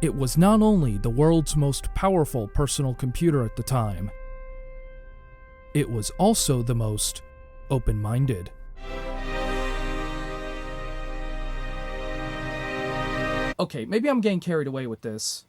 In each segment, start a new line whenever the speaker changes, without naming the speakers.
It was not only the world's most powerful personal computer at the time, it was also the most open-minded. Okay, maybe I'm getting carried away with this.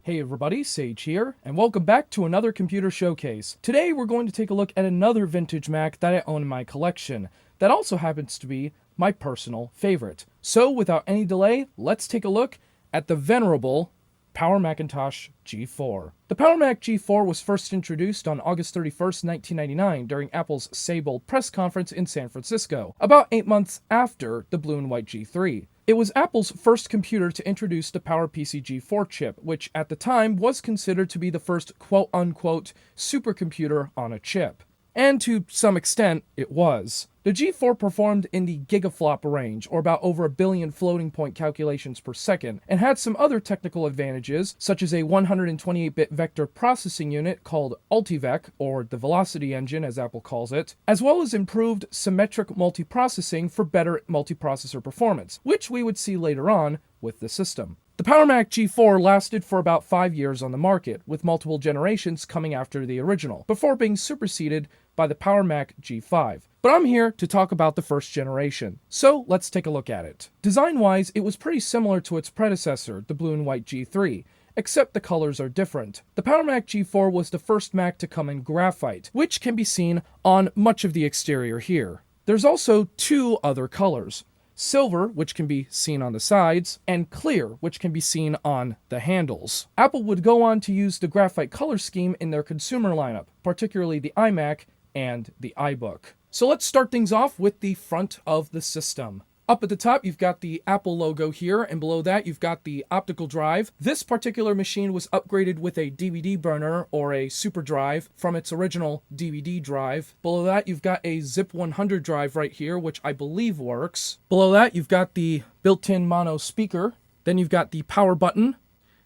Hey everybody, Sage here, and welcome back to another computer showcase. Today we're going to take a look at another vintage Mac that I own in my collection, that also happens to be my personal favorite. So without any delay, let's take a look at the venerable Power Macintosh G4. The Power Mac G4 was first introduced on August 31st, 1999 during Apple's Sable press conference in San Francisco, about 8 months after the blue and white G3. It was Apple's first computer to introduce the PowerPC G4 chip, which at the time was considered to be the first quote-unquote supercomputer on a chip. And to some extent, it was. The G4 performed in the gigaflop range, or about over 1 billion floating point calculations per second, and had some other technical advantages, such as a 128-bit vector processing unit called Ultivec, or the Velocity Engine as Apple calls it, as well as improved symmetric multiprocessing for better multiprocessor performance, which we would see later on with the system. The Power Mac G4 lasted for about 5 years on the market, with multiple generations coming after the original, before being superseded by the Power Mac G5. But I'm here to talk about the first generation, so let's take a look at it. Design-wise, it was pretty similar to its predecessor, the blue and white G3, except the colors are different. The Power Mac G4 was the first Mac to come in graphite, which can be seen on much of the exterior here. There's also 2 other colors: silver, which can be seen on the sides, and clear, which can be seen on the handles. Apple would go on to use the graphite color scheme in their consumer lineup, particularly the iMac and the iBook. So let's start things off with the front of the system. Up at the top, you've got the Apple logo here, and below that, you've got the optical drive. This particular machine was upgraded with a DVD burner, or a super drive, from its original DVD drive. Below that, you've got a Zip 100 drive right here, which I believe works. Below that, you've got the built-in mono speaker. Then you've got the power button,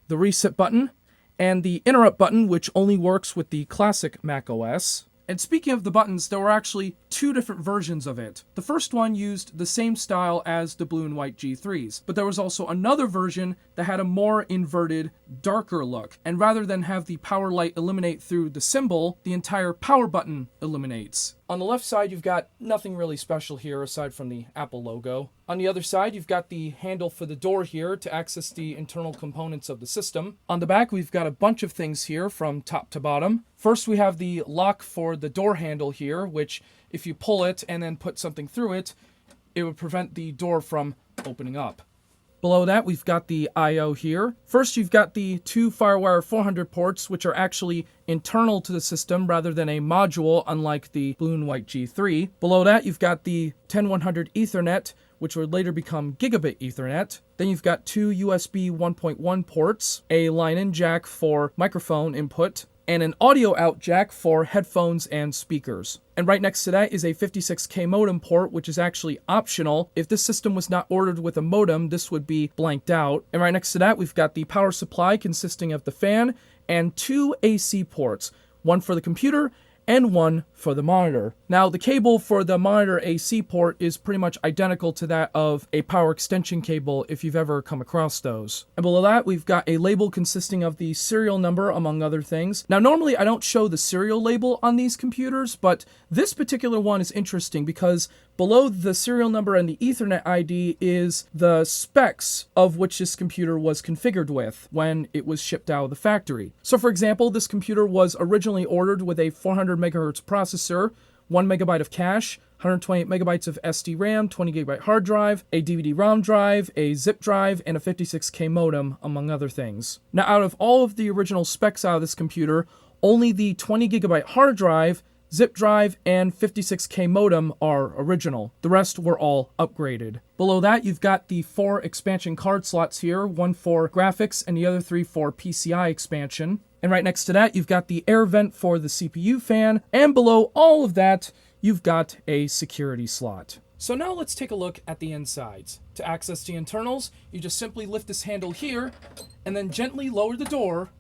the reset button, and the interrupt button, which only works with the classic Mac OS. And speaking of the buttons, there were actually 2 different versions of it. The first one used the same style as the blue and white G3s, but there was also another version that had a more inverted, darker look. And rather than have the power light illuminate through the symbol, the entire power button illuminates. On the left side, you've got nothing really special here aside from the Apple logo. On the other side, you've got the handle for the door here to access the internal components of the system. On the back, we've got a bunch of things here from top to bottom. First, we have the lock for the door handle here, which if you pull it and then put something through it, it would prevent the door from opening up. Below that, we've got the I/O here. First, you've got the 2 FireWire 400 ports, which are actually internal to the system rather than a module, unlike the blue and white G3. Below that, you've got the 10100 Ethernet, which would later become Gigabit Ethernet. Then you've got 2 USB 1.1 ports, a line-in jack for microphone input, and an audio out jack for headphones and speakers. And right next to that is a 56K modem port, which is actually optional. If this system was not ordered with a modem, this would be blanked out. And right next to that, we've got the power supply consisting of the fan and 2 AC ports, one for the computer and one for the monitor. Now, the cable for the monitor AC port is pretty much identical to that of a power extension cable if you've ever come across those. And below that, we've got a label consisting of the serial number, among other things. Now, normally I don't show the serial label on these computers, but this particular one is interesting because below the serial number and the Ethernet ID is the specs of which this computer was configured with when it was shipped out of the factory. So for example, this computer was originally ordered with a 400 megahertz processor, 1 megabyte of cache, 128 megabytes of SD RAM, 20 gigabyte hard drive, a DVD-ROM drive, a zip drive, and a 56K modem, among other things. Now, out of all of the original specs out of this computer, only the 20 gigabyte hard drive, zip drive, and 56K modem are original. The rest were all upgraded. Below that, you've got the 4 expansion card slots here, 1 for graphics and the other 3 for PCI expansion. And right next to that, you've got the air vent for the CPU fan, and below all of that, you've got a security slot. So now let's take a look at the insides. To access the internals, you just simply lift this handle here, and then gently lower the door,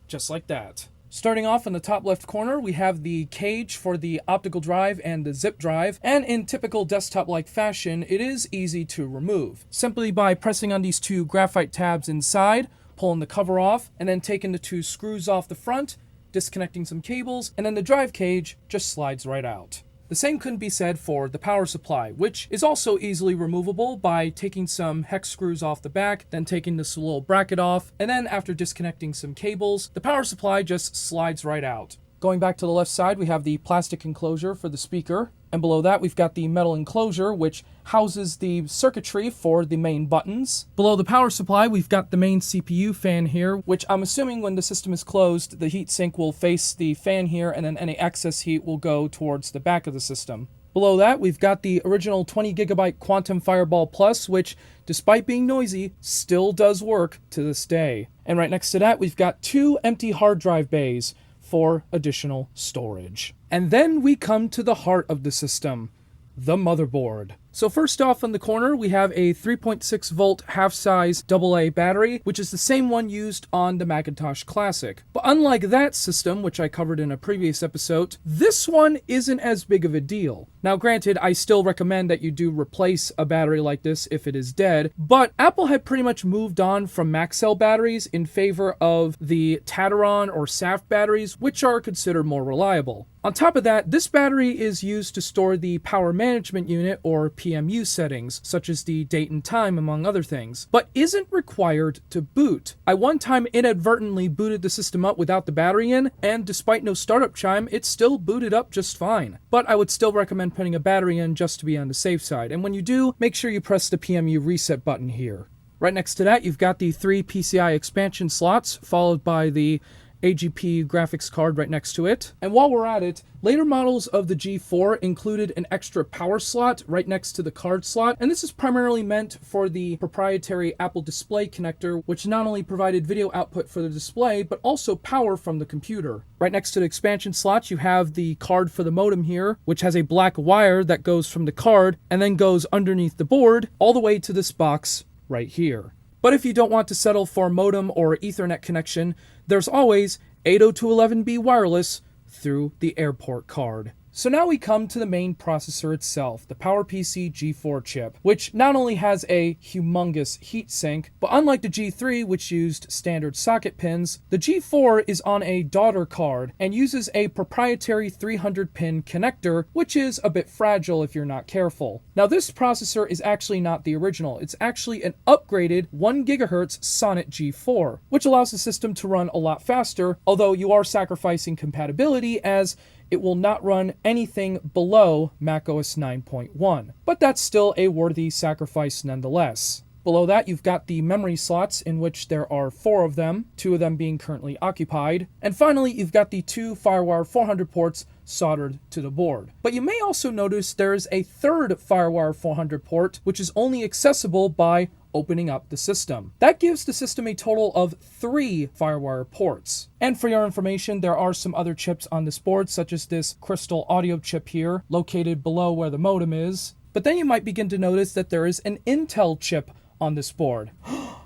just like that. Starting off in the top left corner, we have the cage for the optical drive and the zip drive, and in typical desktop-like fashion, it is easy to remove. Simply by pressing on these two graphite tabs inside, pulling the cover off, and then taking the two screws off the front, disconnecting some cables, and then the drive cage just slides right out. The same couldn't be said for the power supply, which is also easily removable by taking some hex screws off the back, then taking this little bracket off, and then after disconnecting some cables, the power supply just slides right out. Going back to the left side, we have the plastic enclosure for the speaker, and below that we've got the metal enclosure which houses the circuitry for the main buttons. Below the power supply, we've got the main CPU fan here, which I'm assuming when the system is closed, the heatsink will face the fan here, and then any excess heat will go towards the back of the system. Below that, we've got the original 20GB Quantum Fireball Plus, which, despite being noisy, still does work to this day. And right next to that, we've got two empty hard drive bays for additional storage. And then we come to the heart of the system, the motherboard. So first off in the corner, we have a 3.6 volt half-size AA battery, which is the same one used on the Macintosh Classic. But unlike that system, which I covered in a previous episode, this one isn't as big of a deal. Now granted, I still recommend that you do replace a battery like this if it is dead, but Apple had pretty much moved on from Maxell batteries in favor of the Tateron or SAF batteries, which are considered more reliable. On top of that, this battery is used to store the power management unit or PMU settings, such as the date and time, among other things, but isn't required to boot. I one time inadvertently booted the system up without the battery in, and despite no startup chime, it still booted up just fine. But I would still recommend putting a battery in just to be on the safe side, and when you do, make sure you press the PMU reset button here. Right next to that, you've got the 3 PCI expansion slots, followed by the AGP graphics card right next to it. And while we're at it, later models of the G4 included an extra power slot right next to the card slot, and this is primarily meant for the proprietary Apple Display connector, which not only provided video output for the display, but also power from the computer. Right next to the expansion slot, you have the card for the modem here, which has a black wire that goes from the card and then goes underneath the board all the way to this box right here. But if you don't want to settle for modem or Ethernet connection, there's always 802.11b wireless through the airport card. So now we come to the main processor itself, the PowerPC G4 chip, which not only has a humongous heatsink, but unlike the G3, which used standard socket pins, the G4 is on a daughter card and uses a proprietary 300-pin connector, which is a bit fragile if you're not careful. Now this processor is actually not the original, it's actually an upgraded 1 GHz Sonnet G4, which allows the system to run a lot faster, although you are sacrificing compatibility as it will not run anything below macOS 9.1, but that's still a worthy sacrifice nonetheless. Below that, you've got the memory slots, in which there are 4 of them, 2 of them being currently occupied. And finally, you've got the 2 FireWire 400 ports soldered to the board. But you may also notice there's a third FireWire 400 port, which is only accessible by opening up the system. That gives the system a total of 3 FireWire ports. And for your information, there are some other chips on this board, such as this crystal audio chip here, located below where the modem is. But then you might begin to notice that there is an Intel chip on this board.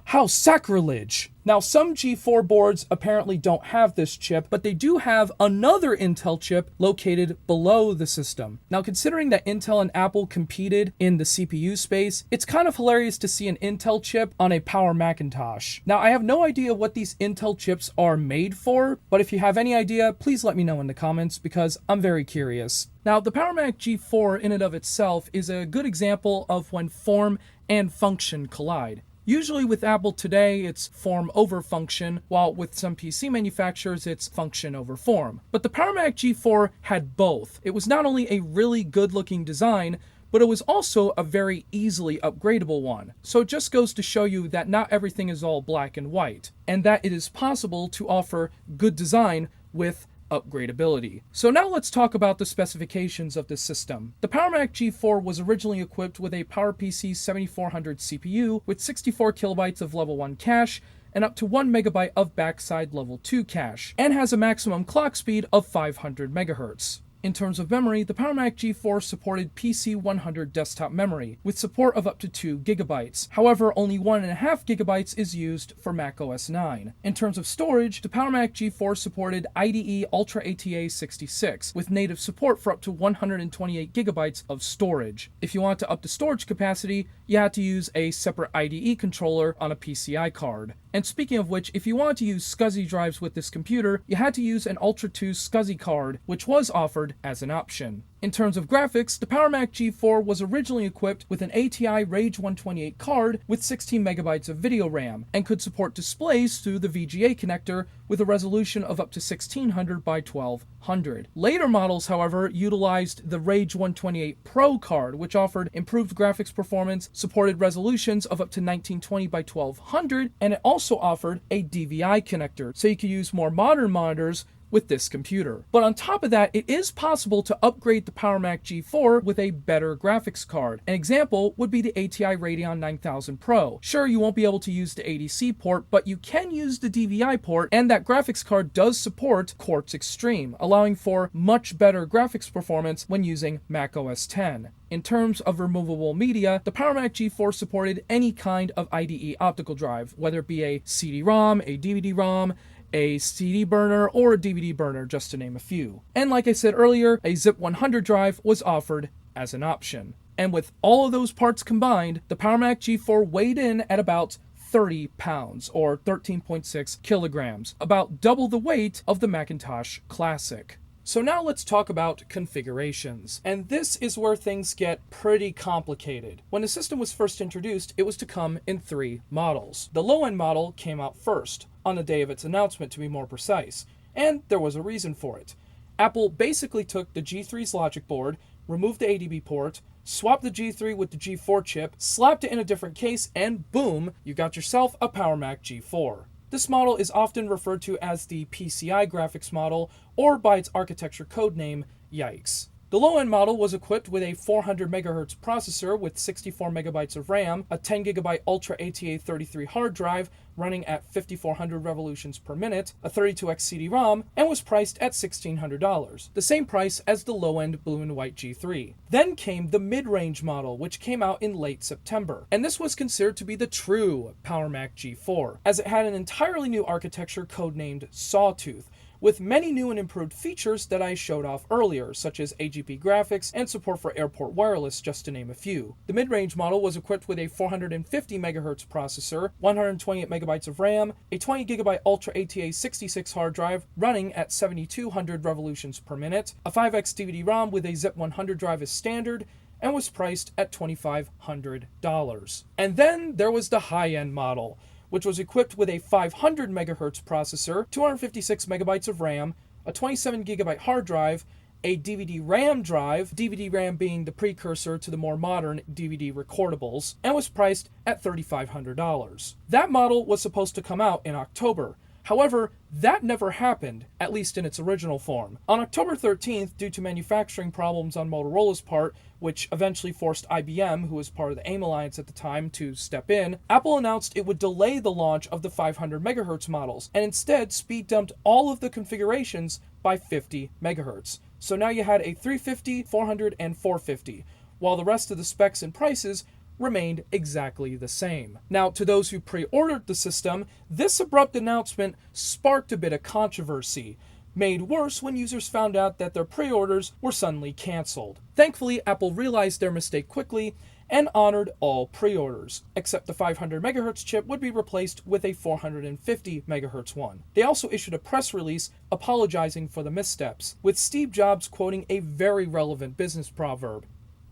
How sacrilege! Now, some G4 boards apparently don't have this chip, but they do have another Intel chip located below the system. Now, considering that Intel and Apple competed in the CPU space, it's kind of hilarious to see an Intel chip on a Power Macintosh. Now, I have no idea what these Intel chips are made for, but if you have any idea, please let me know in the comments because I'm very curious. Now, the Power Mac G4 in and of itself is a good example of when form and function collide. Usually with Apple today, it's form over function, while with some PC manufacturers, it's function over form. But the Power Mac G4 had both. It was not only a really good looking design, but it was also a very easily upgradable one. So it just goes to show you that not everything is all black and white, and that it is possible to offer good design with upgradability. So now let's talk about the specifications of this system. The Power Mac G4 was originally equipped with a PowerPC 7400 CPU with 64 kilobytes of level 1 cache and up to 1 megabyte of backside level 2 cache, and has a maximum clock speed of 500 megahertz. In terms of memory, the Power Mac G4 supported PC100 desktop memory, with support of up to 2 GB. However, only 1.5 GB is used for Mac OS 9. In terms of storage, the Power Mac G4 supported IDE Ultra ATA 66, with native support for up to 128 GB of storage. If you want to up the storage capacity, you had to use a separate IDE controller on a PCI card. And speaking of which, if you wanted to use SCSI drives with this computer, you had to use an Ultra 2 SCSI card, which was offered as an option. In terms of graphics, the Power Mac G4 was originally equipped with an ATI Rage 128 card with 16 MB of video RAM, and could support displays through the VGA connector with a resolution of up to 1600 by 1200. Later models, however, utilized the Rage 128 Pro card, which offered improved graphics performance, supported resolutions of up to 1920 by 1200, and it also offered a DVI connector, so you could use more modern monitors with this computer. But on top of that, it is possible to upgrade the Power Mac G4 with a better graphics card. An example would be the ATI Radeon 9000 Pro. Sure, you won't be able to use the ADC port, but you can use the DVI port, and that graphics card does support Quartz Extreme, allowing for much better graphics performance when using Mac OS X. In terms of removable media, the Power Mac G4 supported any kind of IDE optical drive, whether it be a CD-ROM, a DVD-ROM, a CD burner, or a DVD burner, just to name a few. And like I said earlier, a Zip 100 drive was offered as an option. And with all of those parts combined, the Power Mac G4 weighed in at about 30 pounds, or 13.6 kilograms, about double the weight of the Macintosh Classic. So now let's talk about configurations. And this is where things get pretty complicated. When the system was first introduced, it was to come in 3 models. The low-end model came out first, on the day of its announcement to be more precise, and there was a reason for it. Apple basically took the G3's logic board, removed the ADB port, swapped the G3 with the G4 chip, slapped it in a different case, and boom, you got yourself a Power Mac G4. This model is often referred to as the PCI graphics model, or by its architecture codename, Yikes. The low-end model was equipped with a 400 MHz processor with 64 MB of RAM, a 10 GB Ultra ATA 33 hard drive running at 5400 revolutions per minute, a 32x CD-ROM, and was priced at $1,600, the same price as the low-end blue and white G3. Then came the mid-range model, which came out in late September, and this was considered to be the true Power Mac G4, as it had an entirely new architecture codenamed Sawtooth, with many new and improved features that I showed off earlier, such as AGP graphics and support for airport wireless, just to name a few. The mid-range model was equipped with a 450 MHz processor, 128 MB of RAM, a 20 GB Ultra ATA 66 hard drive running at 7200 revolutions per minute, a 5x DVD-ROM with a Zip 100 drive as standard, and was priced at $2,500. And then there was the high-end model, which was equipped with a 500 MHz processor, 256 MB of RAM, a 27 GB hard drive, a DVD-RAM drive, DVD-RAM being the precursor to the more modern DVD recordables, and was priced at $3,500. That model was supposed to come out in October. However, that never happened, at least in its original form. On October 13th, due to manufacturing problems on Motorola's part, which eventually forced IBM, who was part of the AIM Alliance at the time, to step in, Apple announced it would delay the launch of the 500 MHz models, and instead speed dumped all of the configurations by 50 MHz. So now you had a 350, 400, and 450, while the rest of the specs and prices remained exactly the same. Now, to those who pre-ordered the system, this abrupt announcement sparked a bit of controversy, made worse when users found out that their pre-orders were suddenly canceled. Thankfully, Apple realized their mistake quickly and honored all pre-orders, except the 500 MHz chip would be replaced with a 450 MHz one. They also issued a press release apologizing for the missteps, with Steve Jobs quoting a very relevant business proverb: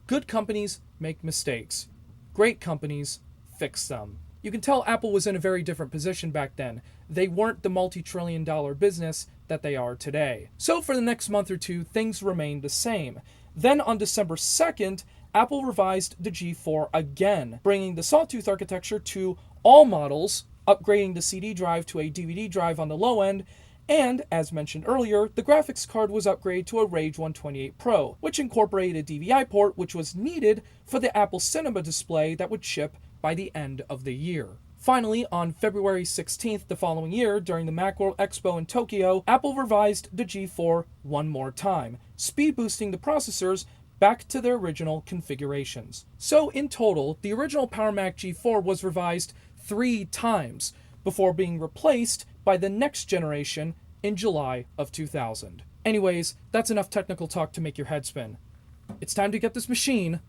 "Good companies make mistakes. Great companies fix them." You can tell Apple was in a very different position back then. They weren't the multi-trillion-dollar business that they are today. So for the next month or two, things remained the same. Then on December 2nd, Apple revised the G4 again, bringing the Sawtooth architecture to all models, upgrading the CD drive to a DVD drive on the low end, and, as mentioned earlier, the graphics card was upgraded to a Rage 128 Pro, which incorporated a DVI port which was needed for the Apple Cinema display that would ship by the end of the year. Finally, on February 16th the following year, during the Macworld Expo in Tokyo, Apple revised the G4 one more time, speed boosting the processors back to their original configurations. So in total, the original Power Mac G4 was revised 3 times before being replaced by the next generation in July of 2000. Anyways, that's enough technical talk to make your head spin. It's time to get this machine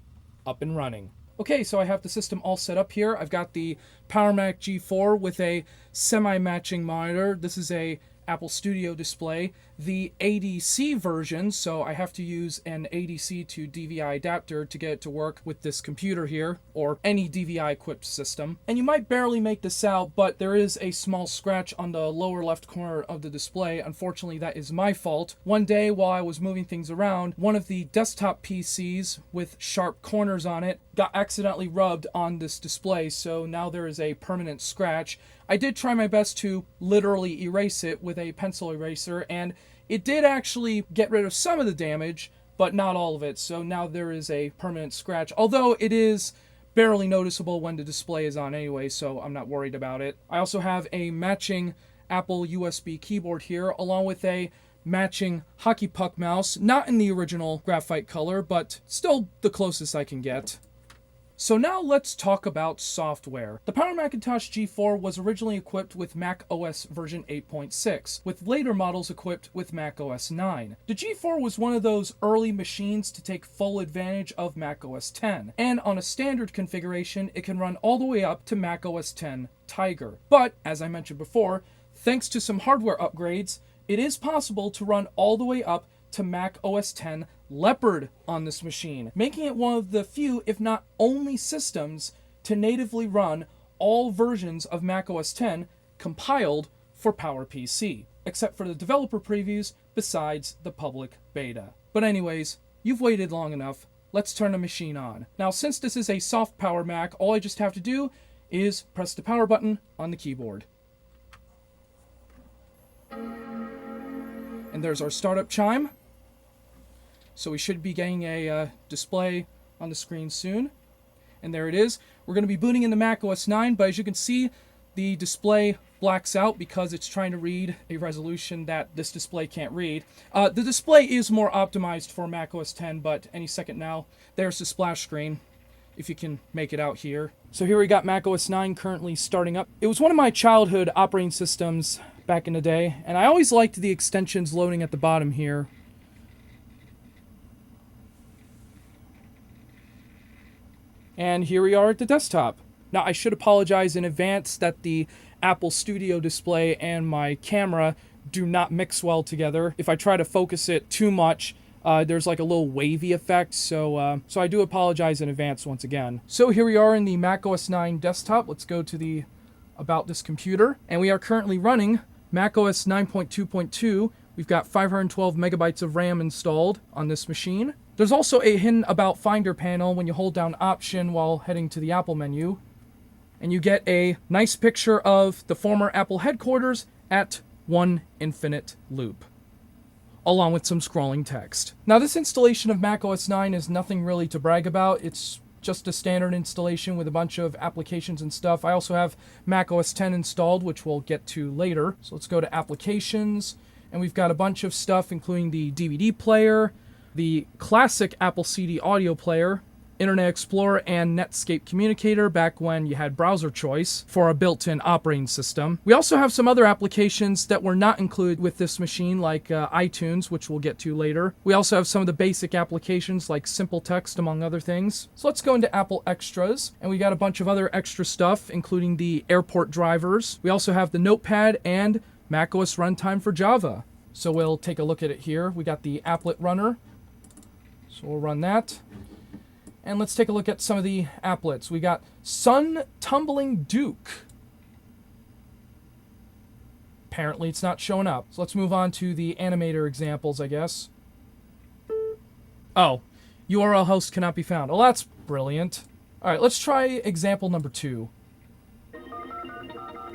up and running. Okay, so I have the system all set up here. I've got the Power Mac G4 with a semi-matching monitor. This is a Apple Studio display. The ADC version, so I have to use an ADC to DVI adapter to get it to work with this computer here, or any DVI equipped system. And you might barely make this out, but there is a small scratch on the lower left corner of the display. Unfortunately, that is my fault. One day while I was moving things around, one of the desktop PCs with sharp corners on it got accidentally rubbed on this display, so now there is a permanent scratch. I did try my best to literally erase it with a pencil eraser, and it did actually get rid of some of the damage, but not all of it. So now there is a permanent scratch, although it is barely noticeable when the display is on anyway, so I'm not worried about it. I also have a matching Apple USB keyboard here, along with a matching hockey puck mouse, not in the original graphite color, but still the closest I can get. So now let's talk about software. The Power Macintosh G4 was originally equipped with Mac OS version 8.6, with later models equipped with Mac OS 9. The G4 was one of those early machines to take full advantage of Mac OS 10, and on a standard configuration, it can run all the way up to Mac OS 10 Tiger. But, as I mentioned before, thanks to some hardware upgrades, it is possible to run all the way up to Mac OS 10 Leopard on this machine, making it one of the few, if not only, systems to natively run all versions of Mac OS 10 compiled for PowerPC, except for the developer previews besides the public beta. But anyways, you've waited long enough. Let's turn the machine on. Now, since this is a soft power Mac, all I just have to do is press the power button on the keyboard. And there's our startup chime. So we should be getting a display on the screen soon. And there it is. We're going to be booting into Mac OS 9, but as you can see, the display blacks out because it's trying to read a resolution that this display can't read. The display is more optimized for Mac OS 10, but any second now, there's the splash screen, if you can make it out here. So here we got Mac OS 9 currently starting up. It was one of my childhood operating systems back in the day, and I always liked the extensions loading at the bottom here. And here we are at the desktop. Now, I should apologize in advance that the Apple Studio display and my camera do not mix well together. If I try to focus it too much, there's like a little wavy effect, so I do apologize in advance once again. So here we are in the Mac OS 9 desktop. Let's go to the About This Computer, and we are currently running Mac OS 9.2.2. We've got 512 megabytes of RAM installed on this machine. There's also a hidden About Finder panel when you hold down Option while heading to the Apple menu. And you get a nice picture of the former Apple headquarters at one infinite loop, along with some scrolling text. Now, this installation of Mac OS 9 is nothing really to brag about. It's just a standard installation with a bunch of applications and stuff. I also have Mac OS 10 installed, which we'll get to later. So let's go to Applications, and we've got a bunch of stuff, including the DVD player, the classic Apple CD audio player, Internet Explorer, and Netscape Communicator back when you had browser choice for a built-in operating system. We also have some other applications that were not included with this machine, like iTunes, which we'll get to later. We also have some of the basic applications like Simple Text, among other things. So let's go into Apple Extras, and we got a bunch of other extra stuff, including the airport drivers. We also have the Notepad and macOS Runtime for Java. So we'll take a look at it here. We got the applet runner. So we'll run that. And let's take a look at some of the applets. We got Sun Tumbling Duke. Apparently it's not showing up. So let's move on to the animator examples, I guess. Oh, URL host cannot be found. Oh, that's brilliant. All right, let's try example number 2.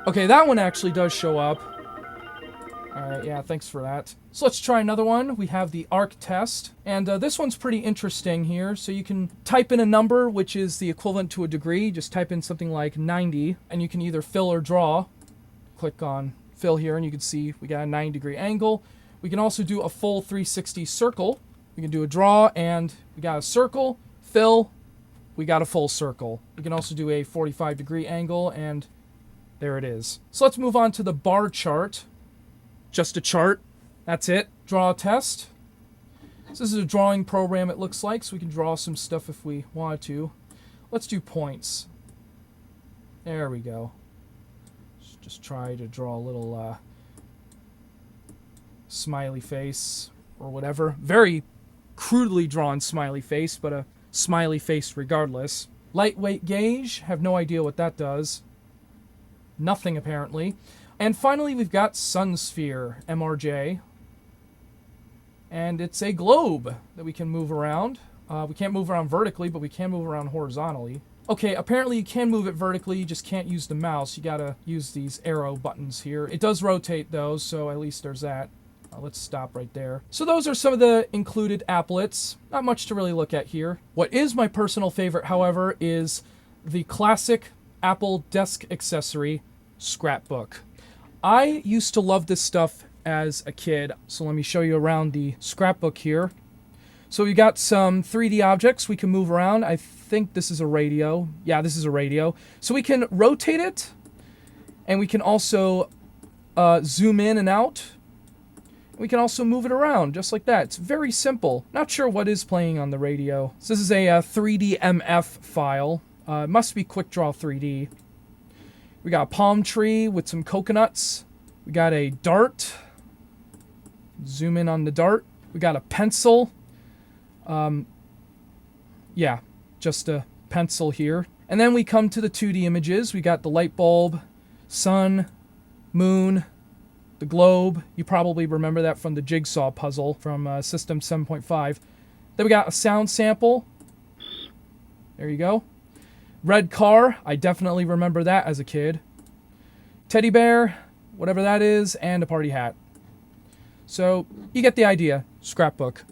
Okay, that one actually does show up. All right, yeah, thanks for that. So let's try another one. We have the ARC test, and this one's pretty interesting here. So you can type in a number, which is the equivalent to a degree. Just type in something like 90, and you can either fill or draw. Click on fill here, and you can see we got a 90-degree angle. We can also do a full 360 circle, We can do a draw, and we got a circle, fill, we got a full circle. We can also do a 45-degree angle, and there it is. So let's move on to the bar chart. Just a chart. That's it. Draw a test. So this is a drawing program, it looks like, so we can draw some stuff if we wanted to. Let's do points. There we go. Just try to draw a little smiley face or whatever. Very crudely drawn smiley face, but a smiley face regardless. Lightweight gauge. Have no idea what that does. Nothing, apparently. And finally, we've got sun sphere, MRJ. And it's a globe that we can move around. We can't move around vertically, but we can move around horizontally. Okay, apparently you can move it vertically, you just can't use the mouse. You gotta use these arrow buttons here. It does rotate though, so at least there's that. Let's stop right there. So those are some of the included applets. Not much to really look at here. What is my personal favorite, however, is the classic Apple desk accessory, scrapbook. I used to love this stuff as a kid, so let me show you around the scrapbook here. So we got some 3D objects we can move around. I think this is a radio. Yeah, this is a radio. So we can rotate it, and we can also zoom in and out. We can also move it around, just like that. It's very simple. Not sure what is playing on the radio. So this is a 3D MF file. It must be QuickDraw 3D. We got a palm tree with some coconuts. We got a dart. Zoom in on the dart. We got a pencil. Yeah, just a pencil here. And then we come to the 2D images. We got the light bulb, sun, moon, the globe. You probably remember that from the jigsaw puzzle from System 7.5. Then we got a sound sample. There you go. Red car. I definitely remember that as a kid. Teddy bear, whatever that is, and a party hat. So you get the idea. Scrapbook.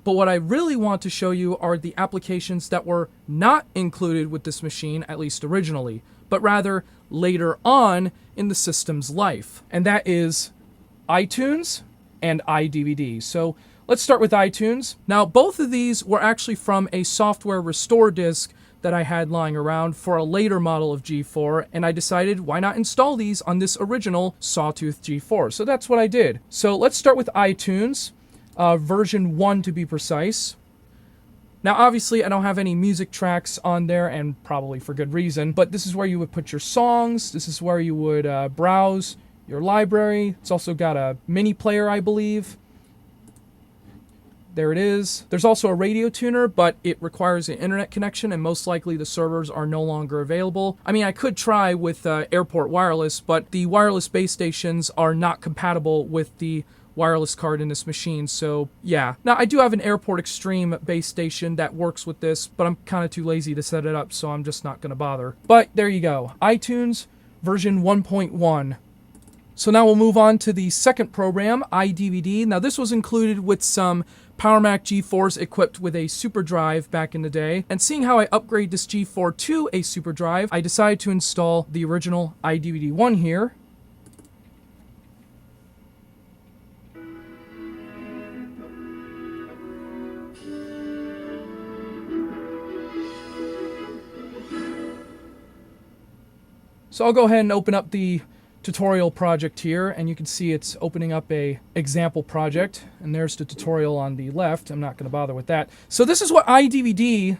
But what I really want to show you are the applications that were not included with this machine, at least originally, but rather later on in the system's life. And that is iTunes and iDVD. So let's start with iTunes. Now, both of these were actually from a software restore disk that I had lying around for a later model of G4, and I decided why not install these on this original Sawtooth G4. So that's what I did. So let's start with iTunes. Version 1 to be precise. Now obviously I don't have any music tracks on there, and probably for good reason, but this is where you would put your songs, this is where you would browse your library. It's also got a mini player, I believe. There it is. There's also a radio tuner, but it requires an internet connection, and most likely the servers are no longer available. I mean, I could try with Airport Wireless, but the wireless base stations are not compatible with the wireless card in this machine, so yeah. Now, I do have an Airport Extreme base station that works with this, but I'm kind of too lazy to set it up, so I'm just not going to bother. But there you go. iTunes version 1.1. So now we'll move on to the second program, iDVD. Now, this was included with some Power Mac G4s equipped with a super drive back in the day. And seeing how I upgrade this G4 to a super drive, I decided to install the original iDVD 1 here. So I'll go ahead and open up the tutorial project here, and you can see it's opening up a example project, and there's the tutorial on the left. I'm not going to bother with that. So this is what iDVD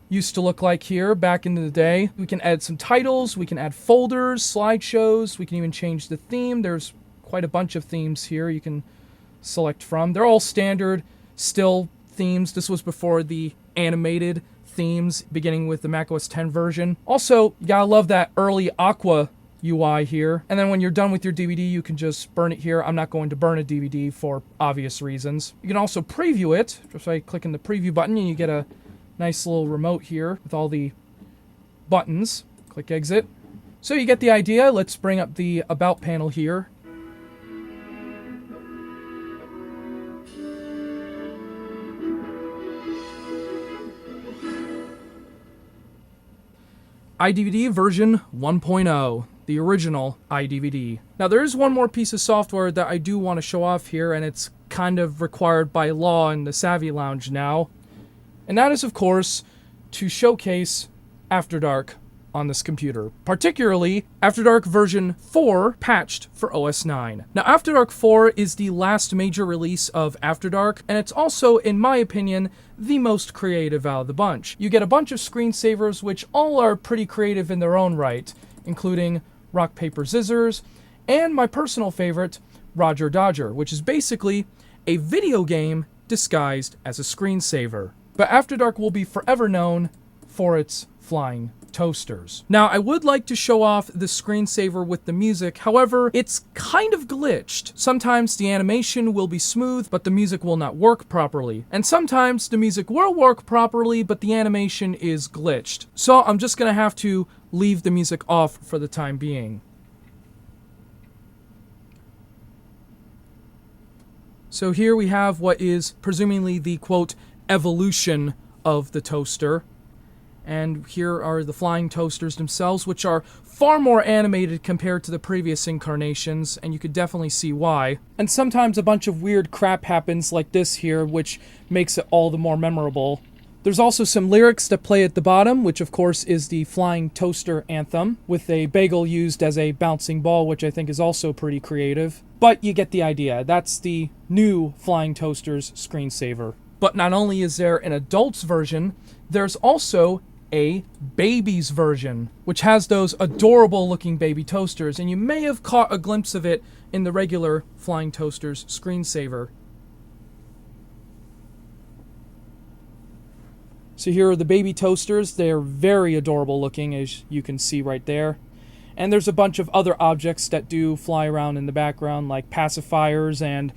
used to look like here back in the day. We can add some titles, we can add folders, slideshows, we can even change the theme. There's quite a bunch of themes here you can select from. They're all standard still themes. This was before the animated themes, beginning with the macOS 10 version. Also, you gotta love that early Aqua UI here. And then when you're done with your DVD, you can just burn it here. I'm not going to burn a DVD for obvious reasons. You can also preview it just by clicking the preview button, and you get a nice little remote here with all the buttons. Click exit. So you get the idea. Let's bring up the About panel here. iDVD version 1.0, the original iDVD. Now there is one more piece of software that I do want to show off here, and it's kind of required by law in the Savvy Lounge now. And that is, of course, to showcase After Dark on this computer, particularly After Dark version 4 patched for OS 9. Now, After Dark 4 is the last major release of After Dark, and it's also, in my opinion, the most creative out of the bunch. You get a bunch of screensavers which all are pretty creative in their own right, including Rock, Paper, Scissors, and my personal favorite, Roger Dodger, which is basically a video game disguised as a screensaver. But After Dark will be forever known for its flying toasters. Now, I would like to show off the screensaver with the music, however, it's kind of glitched. Sometimes the animation will be smooth, but the music will not work properly. And sometimes the music will work properly, but the animation is glitched. So I'm just gonna have to leave the music off for the time being. So here we have what is presumably the, quote, evolution of the toaster. And here are the flying toasters themselves, which are far more animated compared to the previous incarnations, and you could definitely see why. And sometimes a bunch of weird crap happens like this here, which makes it all the more memorable. There's also some lyrics that play at the bottom, which of course is the Flying Toaster Anthem, with a bagel used as a bouncing ball, which I think is also pretty creative. But you get the idea. That's the new Flying Toasters screensaver. But not only is there an adult's version, there's also a baby's version, which has those adorable looking baby toasters, and you may have caught a glimpse of it in the regular Flying Toasters screensaver. So here are the baby toasters. They're very adorable looking, as you can see right there. And there's a bunch of other objects that do fly around in the background, like pacifiers and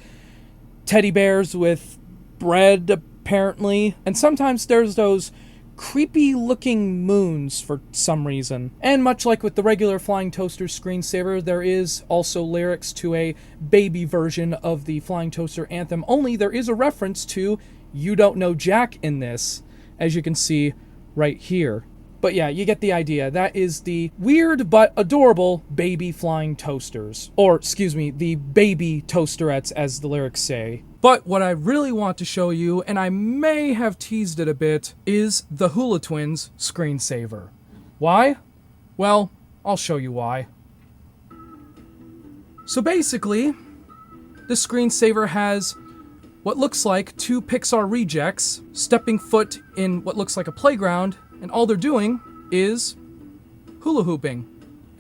teddy bears with bread, apparently. And sometimes there's those creepy looking moons for some reason. And much like with the regular Flying Toaster screensaver, there is also lyrics to a baby version of the Flying Toaster Anthem, only there is a reference to You Don't Know Jack in this, as you can see right here. But yeah, you get the idea. That is the weird but adorable baby flying toasters. Or, excuse me, the baby toasterettes, as the lyrics say. But what I really want to show you, and I may have teased it a bit, is the Hula Twins screensaver. Why? Well, I'll show you why. So basically, this screensaver has what looks like two Pixar rejects stepping foot in what looks like a playground, and all they're doing is hula hooping.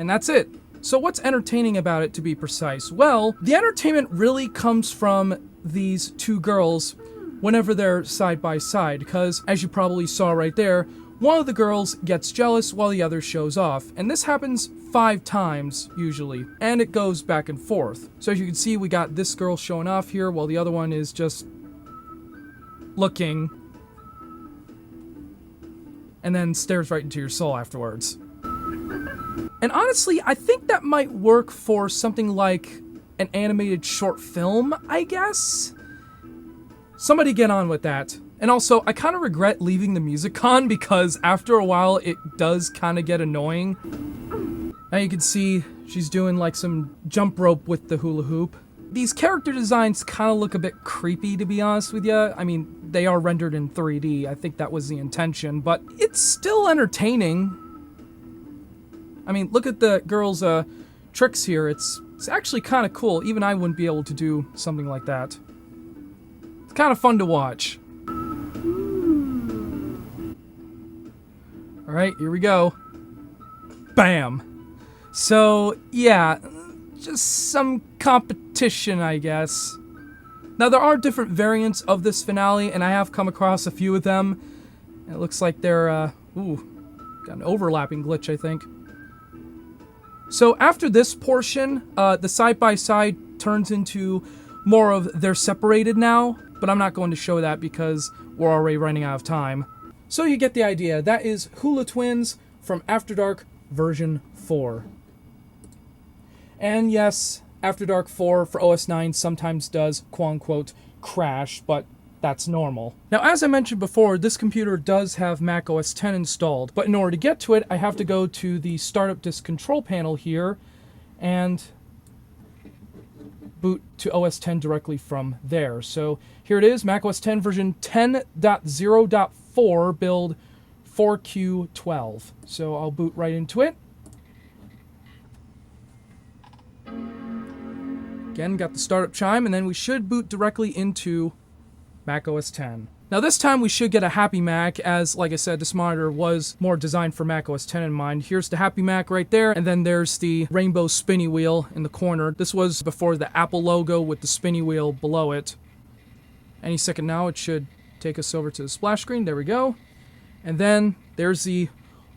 And that's it. So what's entertaining about it, to be precise? Well, the entertainment really comes from these two girls whenever they're side by side, because as you probably saw right there, one of the girls gets jealous while the other shows off. And this happens 5 times, usually. And it goes back and forth. So as you can see, we got this girl showing off here while the other one is just looking and then stares right into your soul afterwards. And honestly, I think that might work for something like an animated short film, I guess? Somebody get on with that. And also, I kind of regret leaving the music on because after a while it does kind of get annoying. Now you can see she's doing like some jump rope with the hula hoop. These character designs kind of look a bit creepy, to be honest with you. I mean, they are rendered in 3D. I think that was the intention, but it's still entertaining. I mean, look at the girl's tricks here. It's actually kind of cool. Even I wouldn't be able to do something like that. It's kind of fun to watch. Alright, here we go. Bam! So, yeah, just some competition, I guess. Now, there are different variants of this finale, and I have come across a few of them. It looks like they're, got an overlapping glitch, I think. So after this portion, the side-by-side turns into more of they're separated now, but I'm not going to show that because we're already running out of time. So you get the idea. That is Hula Twins from After Dark version 4. And yes, After Dark 4 for OS 9 sometimes does, quote-unquote, crash, but that's normal. Now, as I mentioned before, this computer does have Mac OS X installed, but in order to get to it, I have to go to the Startup Disk Control panel here, and boot to OS X directly from there. So here it is, Mac OS X version 10.0.4 build 4Q12. So I'll boot right into it. Again, got the startup chime, and then we should boot directly into Mac OS X. Now this time we should get a Happy Mac, as like I said, this monitor was more designed for Mac OS X in mind. Here's the Happy Mac right there, and then there's the rainbow spinny wheel in the corner. This was before the Apple logo with the spinny wheel below it. Any second now it should take us over to the splash screen. There we go. And then there's the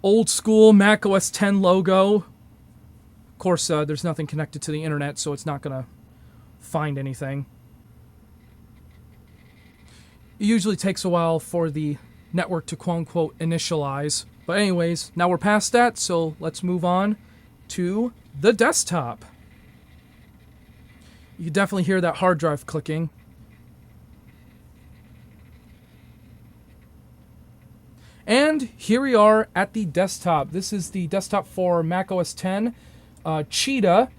old school Mac OS X logo. Of course, there's nothing connected to the internet, so it's not going to find anything. It usually takes a while for the network to quote-unquote initialize. But anyways, now we're past that, so let's move on to the desktop. You can definitely hear that hard drive clicking. And here we are at the desktop. This is the desktop for Mac OS X, Cheetah,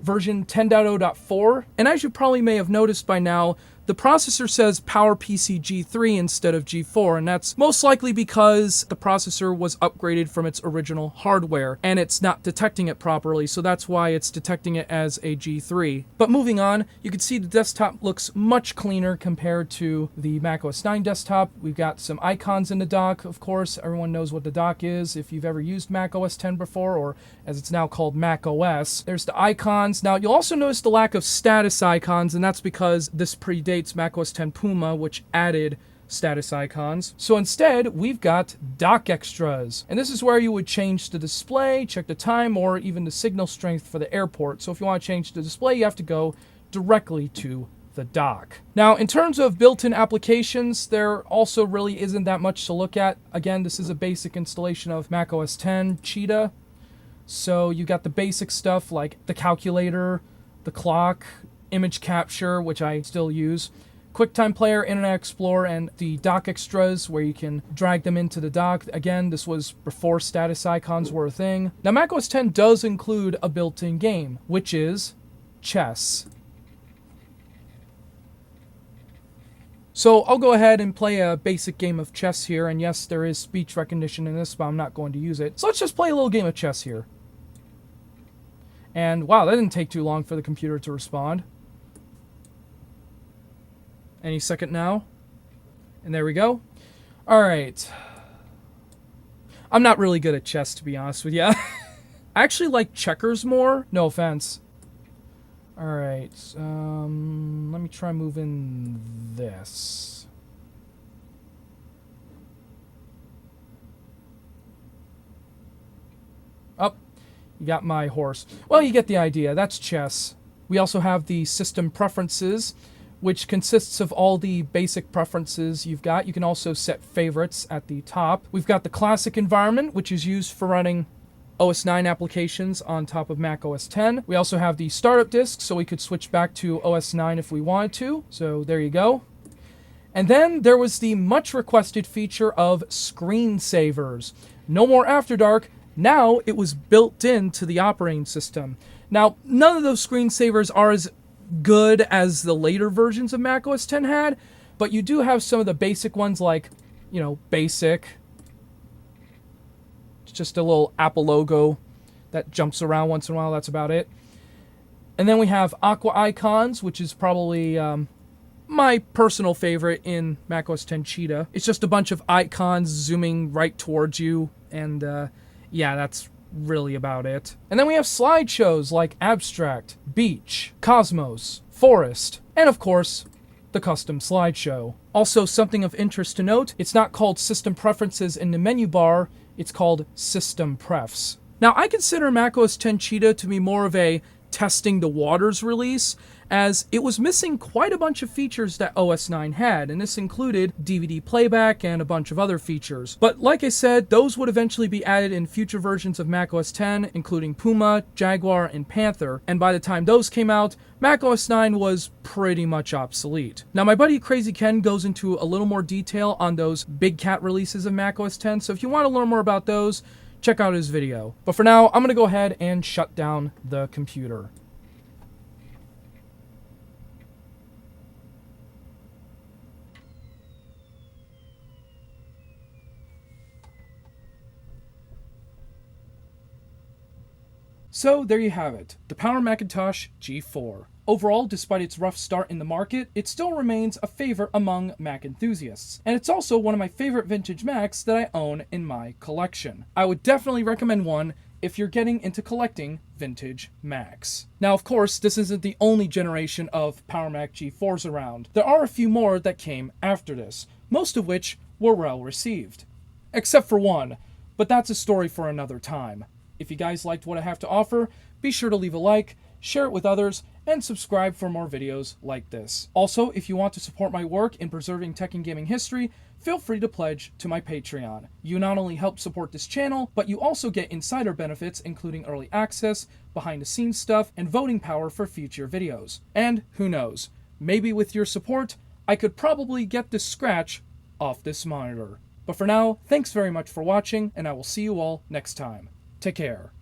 version 10.0.4. And as you probably may have noticed by now, the processor says Power PC G3 instead of G4, and that's most likely because the processor was upgraded from its original hardware, and it's not detecting it properly, so that's why it's detecting it as a G3. But moving on, you can see the desktop looks much cleaner compared to the Mac OS X desktop. We've got some icons in the dock, of course. Everyone knows what the dock is if you've ever used Mac OS X before, or as it's now called, Mac OS. There's the icons. Now, you'll also notice the lack of status icons, and that's because this predates Mac OS X Puma, which added status icons. So instead, we've got dock extras. And this is where you would change the display, check the time, or even the signal strength for the airport. So if you want to change the display, you have to go directly to the dock. Now, in terms of built-in applications, there also really isn't that much to look at. Again, this is a basic installation of Mac OS X Cheetah. So you got the basic stuff like the calculator, the clock, image capture, which I still use, QuickTime Player, Internet Explorer, and the dock extras where you can drag them into the dock. Again, this was before status icons were a thing. Now, Mac OS X does include a built-in game, which is chess. So I'll go ahead and play a basic game of chess here, and yes, there is speech recognition in this, but I'm not going to use it. So let's just play a little game of chess here. And wow, that didn't take too long for the computer to respond. Any second now. And there we go. All right. I'm not really good at chess, to be honest with you. I actually like checkers more. No offense. All right. Let me try moving this. Oh, you got my horse. Well, you get the idea. That's chess. We also have the system preferences, which consists of all the basic preferences you've got. You can also set favorites at the top. We've got the classic environment, which is used for running OS 9 applications on top of Mac OS X. We also have the startup disk, so we could switch back to OS 9 if we wanted to. So there you go. And then there was the much requested feature of screensavers. No more After Dark. Now it was built into the operating system. Now, none of those screensavers are as good as the later versions of Mac OS X had, but you do have some of the basic ones like, you know, basic. It's just a little Apple logo that jumps around once in a while. That's about it. And then we have Aqua Icons, which is probably my personal favorite in Mac OS X Cheetah. It's just a bunch of icons zooming right towards you, and yeah, that's really about it. And then we have slideshows like Abstract, Beach, Cosmos, Forest, and of course, the custom slideshow. Also, something of interest to note, it's not called System Preferences in the menu bar, it's called System Prefs. Now, I consider Mac OS X Cheetah to be more of a testing the waters release, as it was missing quite a bunch of features that OS 9 had, and this included DVD playback and a bunch of other features. But like I said, those would eventually be added in future versions of Mac OS X, including Puma, Jaguar, and Panther, and by the time those came out, Mac OS 9 was pretty much obsolete. Now, my buddy Crazy Ken goes into a little more detail on those Big Cat releases of Mac OS X, so if you want to learn more about those, check out his video. But for now, I'm going to go ahead and shut down the computer. So there you have it, the Power Macintosh G4. Overall, despite its rough start in the market, it still remains a favorite among Mac enthusiasts, and it's also one of my favorite vintage Macs that I own in my collection. I would definitely recommend one if you're getting into collecting vintage Macs. Now, of course, this isn't the only generation of Power Mac G4s around. There are a few more that came after this, most of which were well received. Except for one, but that's a story for another time. If you guys liked what I have to offer, be sure to leave a like, share it with others, and subscribe for more videos like this. Also, if you want to support my work in preserving tech and gaming history, feel free to pledge to my Patreon. You not only help support this channel, but you also get insider benefits including early access, behind the scenes stuff, and voting power for future videos. And who knows, maybe with your support, I could probably get this scratch off this monitor. But for now, thanks very much for watching, and I will see you all next time. Take care.